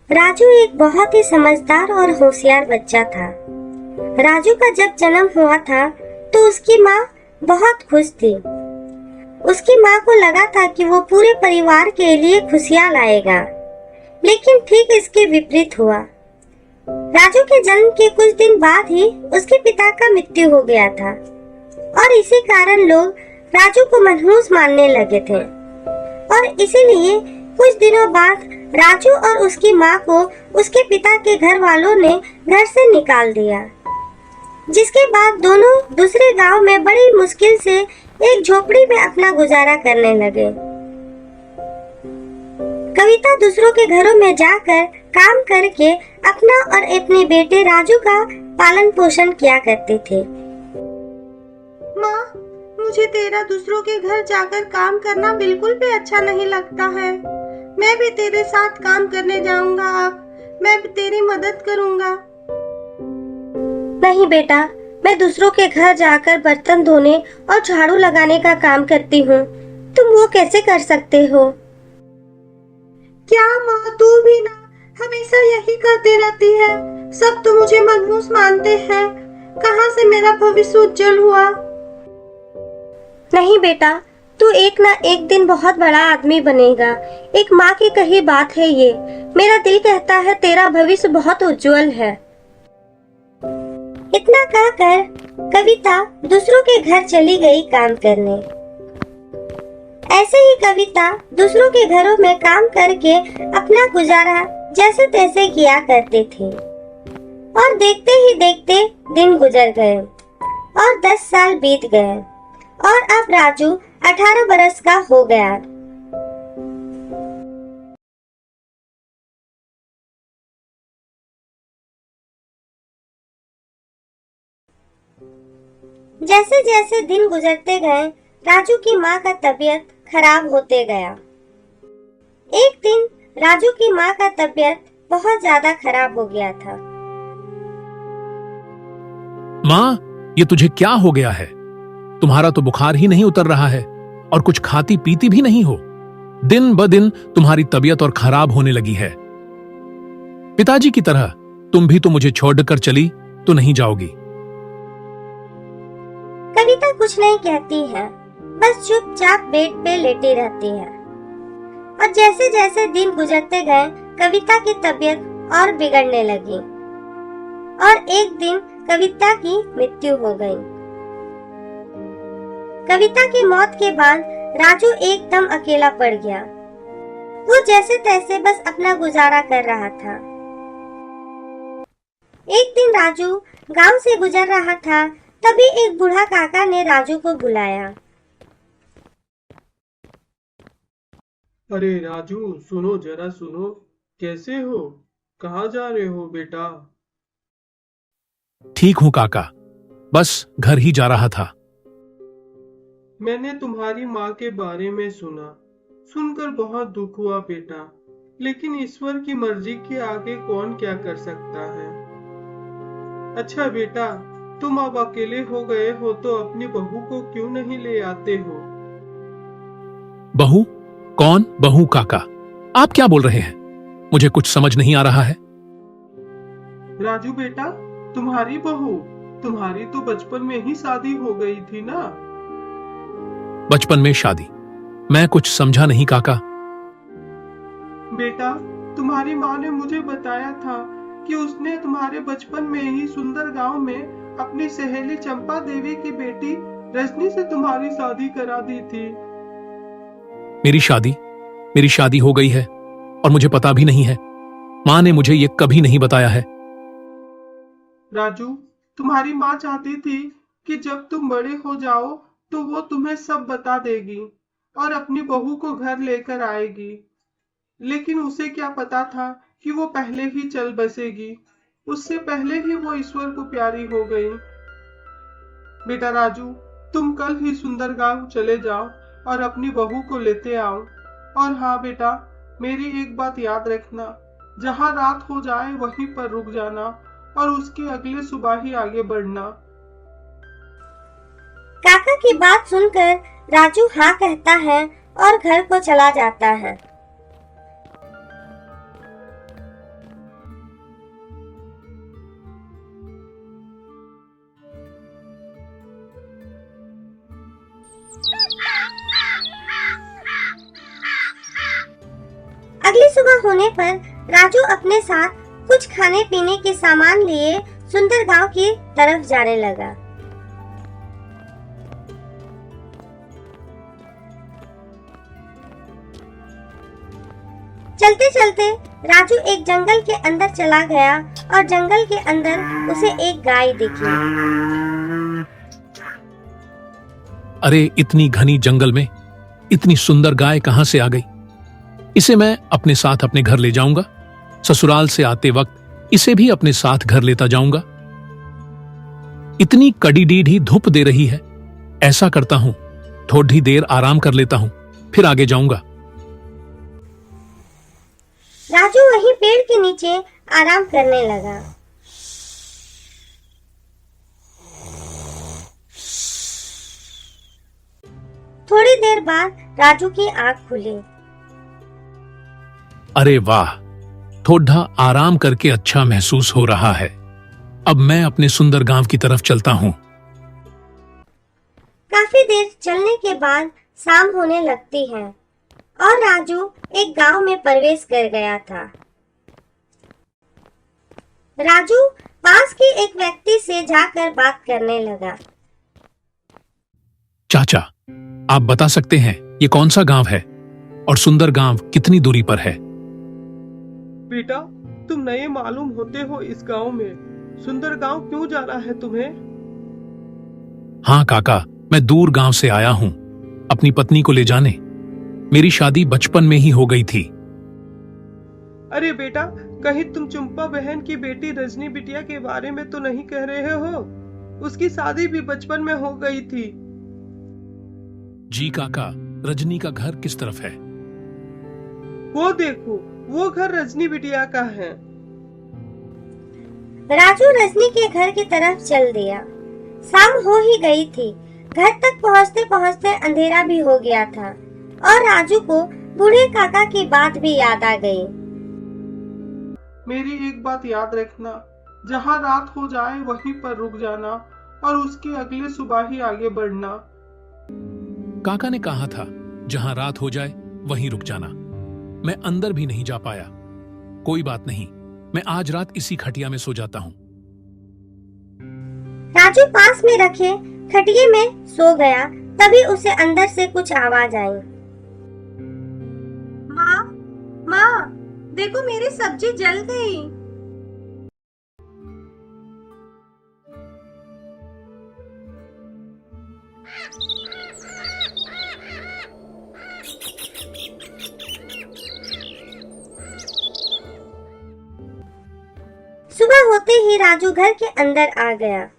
राजू एक बहुत ही समझदार और होशियार बच्चा था। राजू का जब जन्म हुआ था तो उसकी माँ बहुत खुश थी। उसकी माँ को लगा था कि वो पूरे परिवार के लिए खुशियाँ लाएगा, लेकिन ठीक इसके विपरीत हुआ। राजू के जन्म के कुछ दिन बाद ही उसके पिता का मृत्यु हो गया था और इसी कारण लोग राजू को मनहूस मानने लगे थे और इसीलिए कुछ दिनों बाद राजू और उसकी माँ को उसके पिता के घर वालों ने घर से निकाल दिया, जिसके बाद दोनों दूसरे गांव में बड़ी मुश्किल से एक झोपड़ी में अपना गुजारा करने लगे। कविता दूसरों के घरों में जाकर काम करके अपना और अपने बेटे राजू का पालन पोषण किया करती थी। माँ, मुझे तेरा दूसरों के घर जाकर काम करना बिल्कुल भी अच्छा नहीं लगता है। मैं भी तेरे साथ काम करने जाऊंगा। अब मैं भी तेरी मदद करूंगा। नहीं बेटा, मैं दूसरों के घर जाकर बर्तन धोने और झाड़ू लगाने का काम करती हूँ। तुम वो कैसे कर सकते हो? क्या माँ, तू भी ना हमेशा यही करती रहती है। सब तो मुझे मनहूस मानते हैं। कहाँ से मेरा भविष्य उज्जवल हुआ? नहीं बेटा, तू एक ना एक दिन बहुत बड़ा आदमी बनेगा। एक माँ की कही बात है ये। मेरा दिल कहता है तेरा भविष्य बहुत उज्जवल है। इतना कहकर कविता दूसरों के घर चली गई काम करने। ऐसे ही कविता दूसरों के घरों में काम करके अपना गुजारा जैसे तैसे किया करती थी और देखते ही देखते दिन गुजर गए और 10 साल बीत गए और अब राजू 18 बरस का हो गया। जैसे जैसे दिन गुजरते गए राजू की माँ का तबीयत खराब होते गया। एक दिन राजू की माँ का तबीयत बहुत ज्यादा खराब हो गया था। माँ, ये तुझे क्या हो गया है? तुम्हारा तो बुखार ही नहीं उतर रहा है और कुछ खाती पीती भी नहीं हो। दिन ब दिन तुम्हारी तबीयत और खराब होने लगी है। पिताजी की तरह तुम भी तो मुझे छोड़कर चली तो नहीं जाओगी। कविता कुछ नहीं कहती है, बस चुपचाप बेड पे लेटी रहती है और जैसे जैसे दिन गुजरते गए कविता की तबीयत और बिगड़ने लगी और एक दिन कविता की मृत्यु हो गई। कविता की मौत के बाद राजू एकदम अकेला पड़ गया। वो जैसे तैसे बस अपना गुजारा कर रहा था। एक दिन राजू गांव से गुजर रहा था, तभी एक बूढ़ा काका ने राजू को बुलाया। अरे राजू, सुनो जरा सुनो। कैसे हो? कहाँ जा रहे हो बेटा? ठीक हूं काका, बस घर ही जा रहा था। मैंने तुम्हारी माँ के बारे में सुना, सुनकर बहुत दुख हुआ बेटा। लेकिन ईश्वर की मर्जी के आगे कौन क्या कर सकता है। अच्छा बेटा, तुम अब अकेले हो गए हो तो अपनी बहू को क्यों नहीं ले आते हो? बहू? कौन बहू काका? आप क्या बोल रहे हैं? मुझे कुछ समझ नहीं आ रहा है। राजू बेटा, तुम्हारी बहू, तुम्हारी तो बचपन में ही शादी हो गई थी ना? बचपन में शादी? मैं कुछ समझा नहीं काका। बेटा, तुम्हारी माँ ने मुझे बताया था कि उसने तुम्हारे बचपन में ही सुंदर गांव में अपनी सहेली चंपा देवी की बेटी रजनी से तुम्हारी शादी करा दी थी। मेरी शादी हो गई है और मुझे पता भी नहीं है। माँ ने मुझे ये कभी नहीं बताया है। राजू, तुम्हारी माँ चाहती थी कि जब तुम बड़े हो जाओ तो वो तुम्हें सब बता देगी और अपनी बहू को घर लेकर आएगी। लेकिन उसे क्या पता था कि वो पहले ही चल बसेगी। उससे पहले ही वो ईश्वर को प्यारी हो गई। बेटा राजू, तुम कल ही सुंदर गांव चले जाओ और अपनी बहू को लेते आओ। और हाँ बेटा, मेरी एक बात याद रखना, जहाँ रात हो जाए वहीं पर रुक जाना और उसके अगले सुबह ही आगे बढ़ना। काका की बात सुनकर राजू हाँ कहता है और घर को चला जाता है। अगली सुबह होने पर राजू अपने साथ कुछ खाने पीने के सामान लिए सुंदर गांव की तरफ जाने लगा। चलते चलते राजू एक जंगल के अंदर चला गया और जंगल के अंदर उसे एक गाय दिखी। अरे इतनी घनी जंगल में इतनी सुंदर गाय कहां से आ गई? इसे मैं अपने साथ अपने घर ले जाऊंगा। ससुराल से आते वक्त इसे भी अपने साथ घर लेता जाऊंगा। इतनी कड़ी डीढ़ी धूप दे रही है, ऐसा करता हूं थोड़ी देर आराम कर लेता हूं, फिर आगे जाऊंगा। राजू वहीं पेड़ के नीचे आराम करने लगा। थोड़ी देर बाद राजू की आंख खुली। अरे वाह, थोड़ा आराम करके अच्छा महसूस हो रहा है। अब मैं अपने सुंदर गांव की तरफ चलता हूं। काफी देर चलने के बाद शाम होने लगती है और राजू एक गांव में प्रवेश कर गया था। राजू पास के एक व्यक्ति से जाकर बात करने लगा। चाचा, आप बता सकते हैं ये कौन सा गांव है और सुंदर गांव कितनी दूरी पर है? बेटा, तुम नए मालूम होते हो इस गांव में। सुंदर गांव क्यों जाना है तुम्हें? हाँ काका, मैं दूर गांव से आया हूं अपनी पत्नी को ले जाने। मेरी शादी बचपन में ही हो गई थी। अरे बेटा, कहीं तुम चंपा बहन की बेटी रजनी बिटिया के बारे में तो नहीं कह रहे हो? उसकी शादी भी बचपन में हो गई थी। जी काका, रजनी का घर किस तरफ है? वो देखो, वो घर रजनी बिटिया का है। राजू रजनी के घर की तरफ चल दिया। शाम हो ही गई थी। घर तक पहुंचते पहुंचते अंधेरा भी हो गया था और राजू को बूढ़े काका की बात भी याद आ गई। मेरी एक बात याद रखना, जहाँ रात हो जाए वहीं पर रुक जाना और उसके अगले सुबह ही आगे बढ़ना। काका ने कहा था जहां रात हो जाए वहीं रुक जाना। मैं अंदर भी नहीं जा पाया। कोई बात नहीं, मैं आज रात इसी खटिया में सो जाता हूं। राजू पास में रखे खटिये में सो गया। तभी उसे अंदर से कुछ आवाज आई। माँ, माँ, देखो मेरी सब्जी जल गई। सुबह होते ही राजू घर के अंदर आ गया।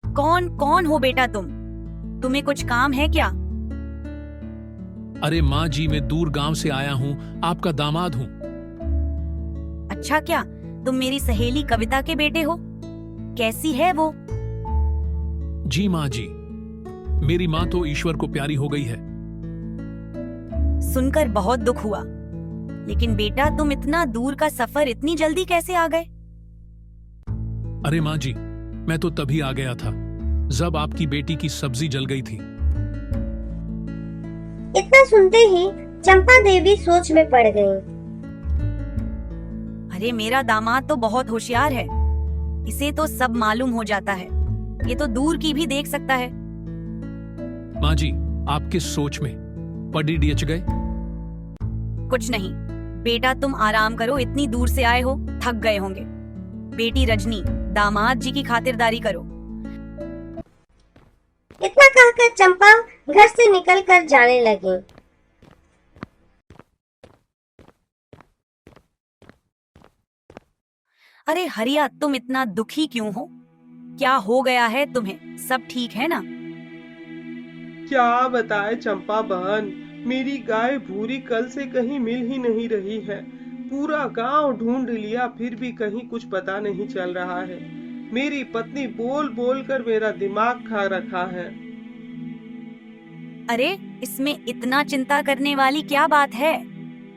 कौन कौन हो बेटा तुम? तुम्हें कुछ काम है क्या? अरे माँ जी, मैं दूर गांव से आया हूँ, आपका दामाद हूँ। अच्छा, क्या तुम मेरी सहेली कविता के बेटे हो? कैसी है वो? जी माँ जी, मेरी माँ तो ईश्वर को प्यारी हो गई है। सुनकर बहुत दुख हुआ। लेकिन बेटा, तुम इतना दूर का सफर इतनी जल्दी कैसे आ गए? अरे माँ जी, मैं तो तभी आ गया था जब आपकी बेटी की सब्जी जल गई थी। इतना सुनते ही चंपा देवी सोच में पड़ गई। अरे मेरा दामाद तो बहुत होशियार है। इसे तो सब मालूम हो जाता है। ये तो दूर की भी देख सकता है। माँ जी, आप किस सोच में पड़ी डिच गए? कुछ नहीं बेटा, तुम आराम करो। इतनी दूर से आए हो, थक गए होंगे। बेटी रजनी, दामाद जी की खातिरदारी करो। इतना कहकर चंपा घर से निकलकर जाने लगी। अरे हरिया, तुम इतना दुखी क्यों हो? क्या हो गया है तुम्हें? सब ठीक है ना? क्या बताए चंपा बहन, मेरी गाय भूरी कल से कहीं मिल ही नहीं रही है। पूरा गांव ढूंढ लिया, फिर भी कहीं कुछ पता नहीं चल रहा है। मेरी पत्नी बोल बोल कर मेरा दिमाग खा रखा है। अरे इसमें इतना चिंता करने वाली क्या बात है?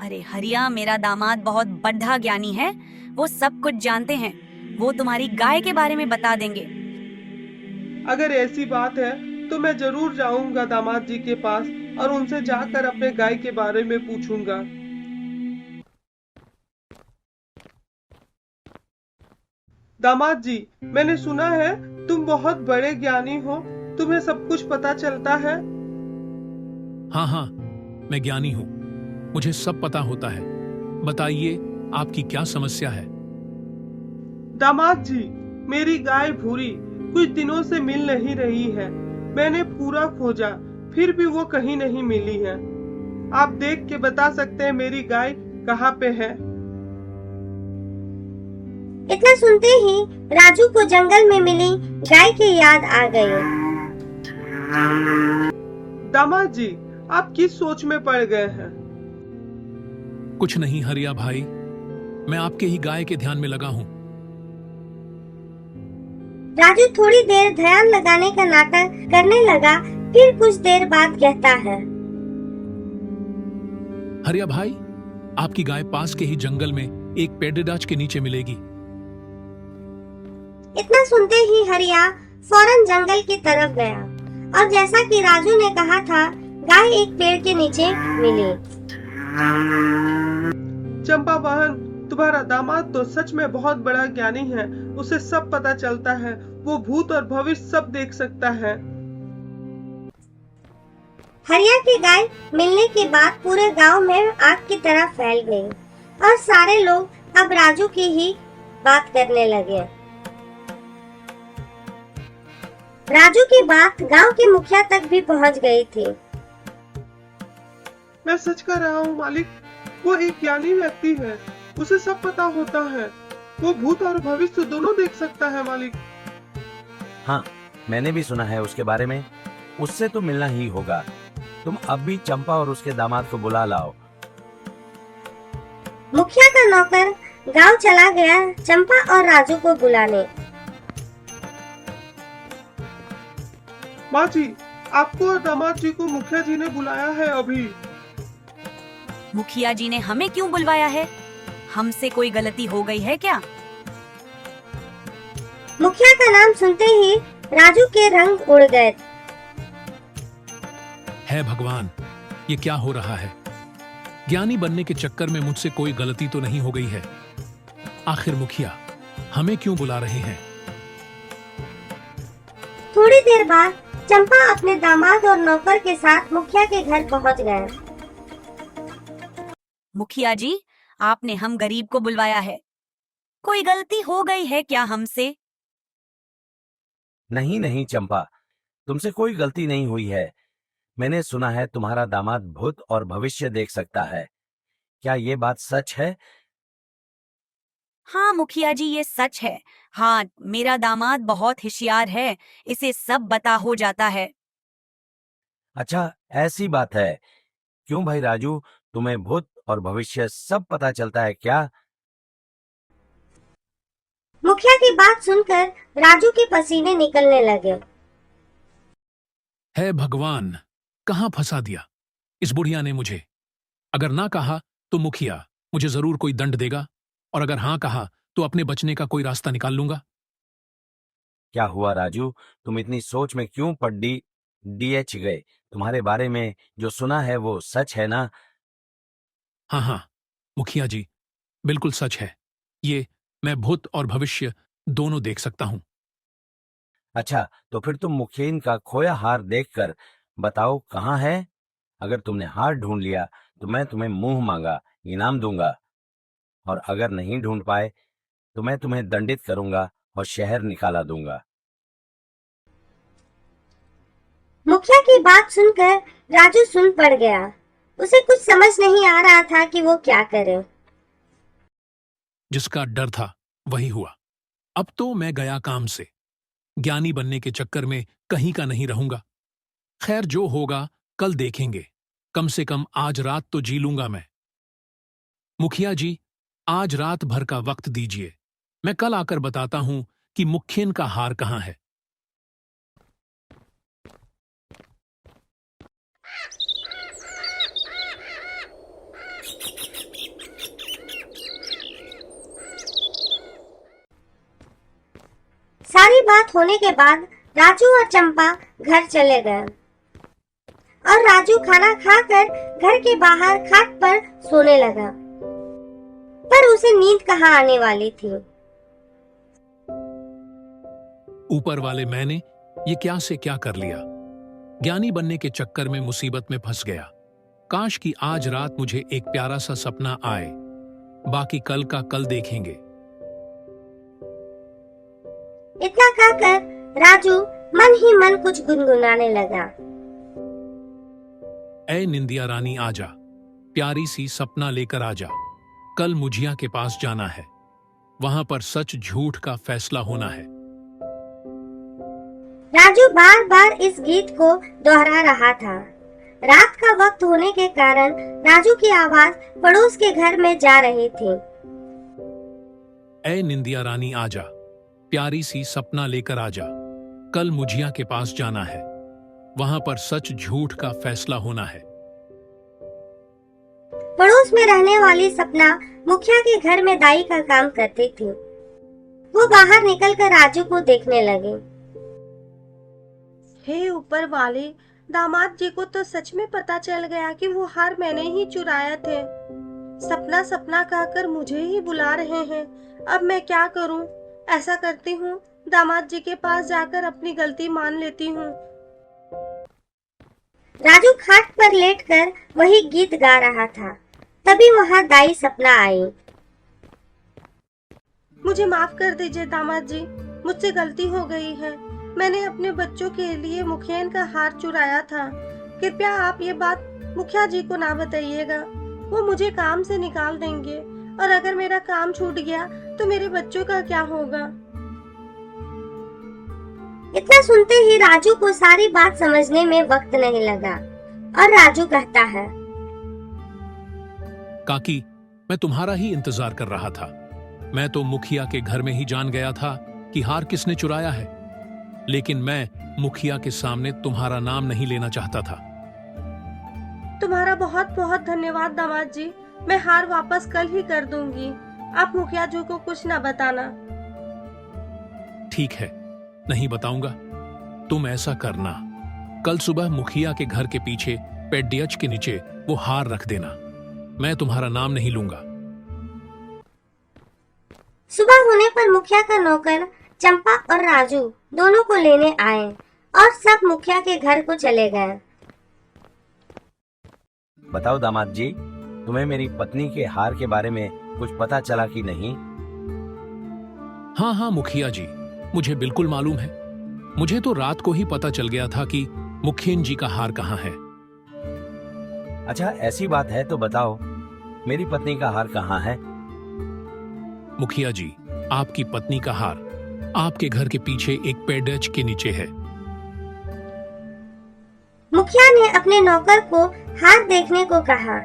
अरे हरिया, मेरा दामाद बहुत बड्ढा ज्ञानी है, वो सब कुछ जानते हैं। वो तुम्हारी गाय के बारे में बता देंगे। अगर ऐसी बात है तो मैं जरूर जाऊंगा दामाद जी के पास और उनसे जाकर अपने गाय के बारे में पूछूंगा। दामाद जी, मैंने सुना है तुम बहुत बड़े ज्ञानी हो, तुम्हें सब कुछ पता चलता है। हाँ हाँ, मैं ज्ञानी हूं, मुझे सब पता होता है। बताइए, आपकी क्या समस्या है? दामाद जी, मेरी गाय भूरी कुछ दिनों से मिल नहीं रही है। मैंने पूरा खोजा, फिर भी वो कहीं नहीं मिली है। आप देख के बता सकते हैं मेरी गाय कहाँ पे है? इतना सुनते ही राजू को जंगल में मिली गाय की याद आ गई। दामाद जी, आप किस सोच में पड़ गए हैं? कुछ नहीं हरिया भाई, मैं आपके ही गाय के ध्यान में लगा हूं। राजू थोड़ी देर ध्यान लगाने का नाटक करने लगा, फिर कुछ देर बाद कहता है, हरिया भाई, आपकी गाय पास के ही जंगल में एक पेड़डाच के नीचे मिलेगी। इतना सुनते ही हरिया फौरन जंगल की तरफ गया और जैसा कि राजू ने कहा था, गाय एक पेड़ के नीचे मिली। चंपा बहन, तुम्हारा दामाद तो सच में बहुत बड़ा ज्ञानी है। उसे सब पता चलता है, वो भूत और भविष्य सब देख सकता है। हरिया की गाय मिलने के बाद पूरे गांव में आग की तरह फैल गई और सारे लोग अब राजू की ही बात करने लगे। राजू की बात गांव के मुखिया तक भी पहुंच गई थी। मैं सच कह रहा हूँ मालिक, वो एक ज्ञानी व्यक्ति है, उसे सब पता होता है। वो भूत और भविष्य दोनों देख सकता है मालिक। हाँ, मैंने भी सुना है उसके बारे में। उससे तो मिलना ही होगा। तुम अब भी चंपा और उसके दामाद को बुला लाओ। मुखिया का नौकर गांव चला गया चंपा और राजू को बुलाने। माँ जी, आपको और दामाद जी को मुखिया जी ने बुलाया है अभी। मुखिया जी ने हमें क्यों बुलवाया है? हमसे कोई गलती हो गई है क्या? मुखिया का नाम सुनते ही राजू के रंग उड़ गए। है भगवान, ये क्या हो रहा है? ज्ञानी बनने के चक्कर में मुझसे कोई गलती तो नहीं हो गई है? आखिर मुखिया हमें क्यों बुला रहे हैं? थोड़ी देर बाद चंपा अपने दामाद और नौकर के साथ मुखिया के घर पहुंच गए। मुखिया जी, आपने हम गरीब को बुलवाया है। कोई गलती हो गई है क्या हमसे? नहीं नहीं चंपा, तुमसे कोई गलती नहीं हुई है। मैंने सुना है तुम्हारा दामाद भूत और भविष्य देख सकता है। क्या ये बात सच है? हाँ मुखिया जी, ये सच है। हाँ, मेरा दामाद बहुत होशियार है, इसे सब बता हो जाता है। अच्छा, ऐसी बात है। क्यों भाई राजू, तुम्हें भूत और भविष्य सब पता चलता है क्या? मुखिया की बात सुनकर राजू के पसीने निकलने लगे। है भगवान, कहां फंसा दिया इस बुढ़िया ने मुझे। अगर ना कहा तो मुखिया मुझे जरूर कोई दंड देगा, और अगर हां कहा तो अपने बचने का कोई रास्ता निकाल लूंगा। क्या हुआ राजू, तुम इतनी सोच में क्यों पड़ डीएच गए? तुम्हारे बारे में जो सुना है वो सच है ना? हाँ हाँ मुखिया जी, बिल्कुल सच है। ये मैं भूत और भविष्य दोनों देख सकता हूं। अच्छा, तो फिर तुम मुखियन का खोया हार देखकर बताओ कहाँ है। अगर तुमने हार ढूंढ लिया तो मैं तुम्हें मुंह मांगा इनाम दूंगा, और अगर नहीं ढूंढ पाए तो मैं तुम्हें दंडित करूंगा और शहर निकाला दूंगा। मुखिया की बात सुनकर राजू सुन पड़ गया। उसे कुछ समझ नहीं आ रहा था कि वो क्या करे। जिसका डर था वही हुआ। अब तो मैं गया काम से। ज्ञानी बनने के चक्कर में कहीं का नहीं रहूंगा। खैर, जो होगा कल देखेंगे। कम से कम आज रात तो जी लूंगा मैं। मुखिया जी, आज रात भर का वक्त दीजिए, मैं कल आकर बताता हूं कि मुखियन का हार कहां है। बात होने के बाद राजू और चंपा घर चले गए और राजू खाना खाकर घर के बाहर खाट पर सोने लगा, पर उसे नींद कहाँ आने वाली थी। ऊपर वाले मैंने ये क्या से क्या कर लिया। ज्ञानी बनने के चक्कर में मुसीबत में फंस गया। काश कि आज रात मुझे एक प्यारा सा सपना आए। बाकी कल का कल देखेंगे। इतना कहकर राजू मन ही मन कुछ गुनगुनाने लगा। ऐ निंदिया रानी आजा, प्यारी सी सपना लेकर आजा। कल मुझिया के पास जाना है, वहां पर सच झूठ का फैसला होना है। राजू बार बार इस गीत को दोहरा रहा था। रात का वक्त होने के कारण राजू की आवाज पड़ोस के घर में जा रही थी। ऐ निंदिया रानी आजा, प्यारी सी सपना लेकर आजा। कल मुझिया के पास जाना है, वहां पर सच झूठ का फैसला होना है। पड़ोस में रहने वाली सपना मुखिया के घर में दाई का काम करती थी। वो बाहर निकलकर राजू को देखने लगी। हे ऊपर वाले, दामाद जी को तो सच में पता चल गया कि वो हार मैंने ही चुराया थे। सपना सपना कहकर मुझे ही बुला रहे हैं। अब मैं क्या करूं? ऐसा करती हूँ, दामाद जी के पास जाकर अपनी गलती मान लेती हूँ। राजू खाट पर लेटकर वही गीत गा रहा था। तभी वहाँ दाई सपना आई। मुझे माफ कर दीजिए दामाद जी, मुझसे गलती हो गई है। मैंने अपने बच्चों के लिए मुखियन का हार चुराया था। कृपया आप ये बात मुखिया जी को ना बताइएगा, वो मुझे काम से निकाल देंगे और अगर मेरा काम छूट गया तो मेरे बच्चों का क्या होगा? इतना सुनते ही राजू को सारी बात समझने में वक्त नहीं लगा और राजू कहता है, काकी, मैं तुम्हारा ही इंतजार कर रहा था। मैं तो मुखिया के घर में ही जान गया था कि हार किसने चुराया है, लेकिन मैं मुखिया के सामने तुम्हारा नाम नहीं लेना चाहता था। तुम्हारा बहुत बहुत धन्यवाद दामाद जी। मैं हार वापस कल ही कर दूंगी। आप मुखिया जी को कुछ ना बताना। ठीक है, नहीं बताऊंगा। तुम ऐसा करना, कल सुबह मुखिया के घर के पीछे पेड्डियच के नीचे वो हार रख देना। मैं तुम्हारा नाम नहीं लूंगा। सुबह होने पर मुखिया का नौकर चंपा और राजू दोनों को लेने आए और सब मुखिया के घर को चले गए। बताओ दामाद जी, तुम्हें मेरी पत्नी के हार के बारे में कुछ पता चला कि नहीं? हाँ हाँ मुखिया जी, मुझे बिल्कुल मालूम है। मुझे तो रात को ही पता चल गया था कि मुखियन जी का हार कहाँ है। अच्छा, ऐसी बात है तो बताओ, मेरी पत्नी का हार कहाँ है? मुखिया जी, आपकी पत्नी का हार आपके घर के पीछे एक पेड्डच के नीचे है। मुखिया ने अपने नौकर को हार देखने को कहा।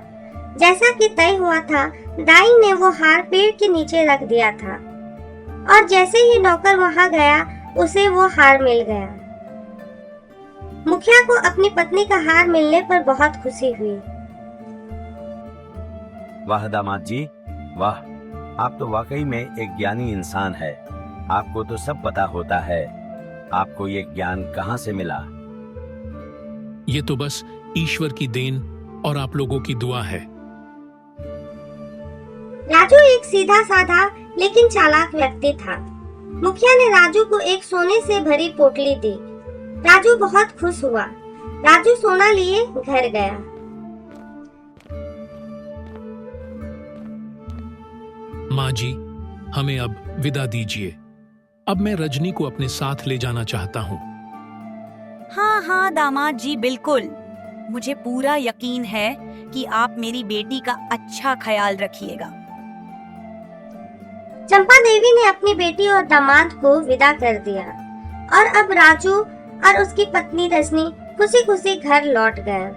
जैसा कि तय हुआ था, दाई ने वो हार पेड़ के नीचे रख दिया था और जैसे ही नौकर वहां गया, उसे वो हार मिल गया। मुखिया को अपनी पत्नी का हार मिलने पर बहुत खुशी हुई। वाह दामाद जी, वाह! आप तो वाकई में एक ज्ञानी इंसान है। आपको तो सब पता होता है। आपको ये ज्ञान कहाँ से मिला? ये तो बस ईश्वर की देन और आप लोगों की दुआ है। राजू एक सीधा साधा लेकिन चालाक व्यक्ति था। मुखिया ने राजू को एक सोने से भरी पोटली दी। राजू बहुत खुश हुआ। राजू सोना लिए घर गया। माँ जी, हमें अब विदा दीजिए। अब मैं रजनी को अपने साथ ले जाना चाहता हूँ। हाँ हाँ दामाद जी, बिल्कुल। मुझे पूरा यकीन है कि आप मेरी बेटी का अच्छा ख्याल रखिएगा। चंपा देवी ने अपनी बेटी और दामाद को विदा कर दिया और अब राजू और उसकी पत्नी रजनी खुशी खुशी घर लौट गए।